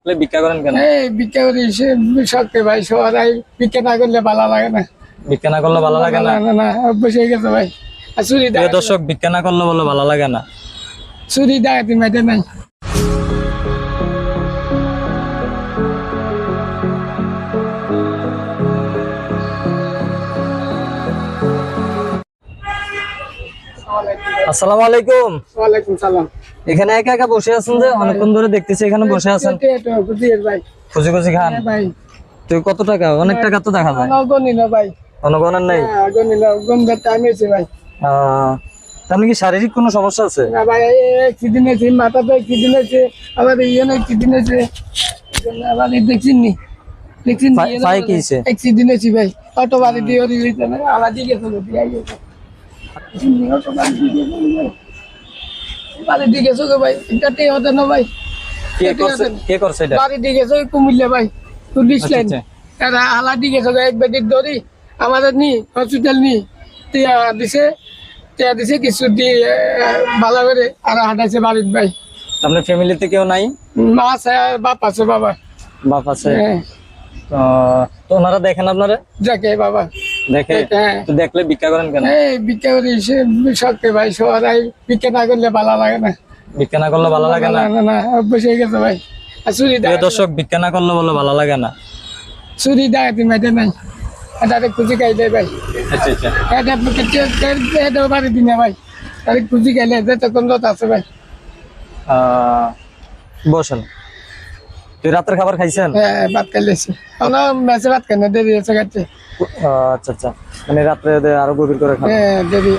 ভিক্ষা করেন কেন? এই ভিক্ষা করি শখে ভাই, সবাই ভিক্ষা না করলে ভালো লাগে না। ভিক্ষা না করলে ভালো লাগে না? না না, অভ্যাস হয়ে গেছে ভাই। আর চুরি প্রিয় দর্শক, ভিক্ষা না করলে বলে ভালো লাগে না। চুরি ডাকাতি মাইতে নাই। আসসালামু আলাইকুম। ওয়ালাইকুম সালাম। এখানে একা একা বসে আছেন যে? অনেকক্ষণ ধরে দেখতেছি এখানে বসে আছেন। ভাই খুশি খুশি খান ভাই। তুই কত টাকা? অনেক টাকা তো দেখা যায়। গনি না ভাই, অনগণের নাই? গনি না, গনবার টাইম হয়েছে ভাই। তাহলে কি শারীরিক কোনো সমস্যা আছে? না ভাই, একদিন আছে মাথাতে, একদিন আছে আবার ইয়ে না, একদিন আছে আবার দেখছেন নি, দেখছেন পায়ে কি হয়েছে? একদিন আছে ভাই। অটো বাড়ি দিয়ে আবার দিকে চলে দিয়ে বাড়ির দিকে চোখে ভাই, এটাতে হতো না ভাই। কে করছে এটা? বাড়ির দিকে চোখে কুমিল্লা ভাই, পুলিশ লাইন এরা আলা দিকে চোখে এক বেটির দড়ি আমাদের নি হসপিটাল নি টিয়া দিছে কিছু দিয়ে ভালো করে আর হাঁটাইছে বাড়ির ভাই। আপনার ফ্যামিলিতে কেউ নাই? মা আছে আর বাপ আছে, বাবা বাপ আছে। তো ওনারা দেখেন আপনারা? যাকে বাবা দেখে। তো দেখলে ভিক্ষা করেন কেন? এই ভিক্ষা করি শখে ভাই, সবাই ভিক্ষা না করলে ভালো লাগে না। ভিক্ষা না করলে ভালো লাগে না? না না, অভ্যাস হয়ে গেছে ভাই। আর চুরি প্রিয় দর্শক, ভিক্ষা না করলে বলে ভালো লাগে না। চুরি ডাকাতি মাইতে নাই, এটা খুঁজি খাইলে ভাই। আচ্ছা আচ্ছা। এটা বাড়ি দিনে ভাই, তাহলে খুঁজি খাইলে তখন যত আছে ভাই। বসেন। তুই রাতের খাবার খাইছেন? হ্যাঁ, ভাত খাইলেছি। মেসে ভাত খাই না, দেরি আছে খাইতে। আচ্ছা আচ্ছা, মানে রাত্রে আরো গভীর করে খান? হ্যাঁ, দেরি।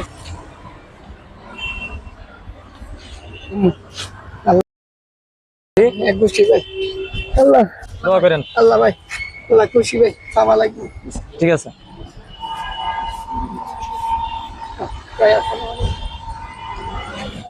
খুশি ভাই, আল্লাহ দোয়া করেন। আল্লাহ ভাই, আল্লাহ খুশি ভাই, খাওয়া লাগবে। ঠিক আছে। ভাই আসসালামু আলাইকুম।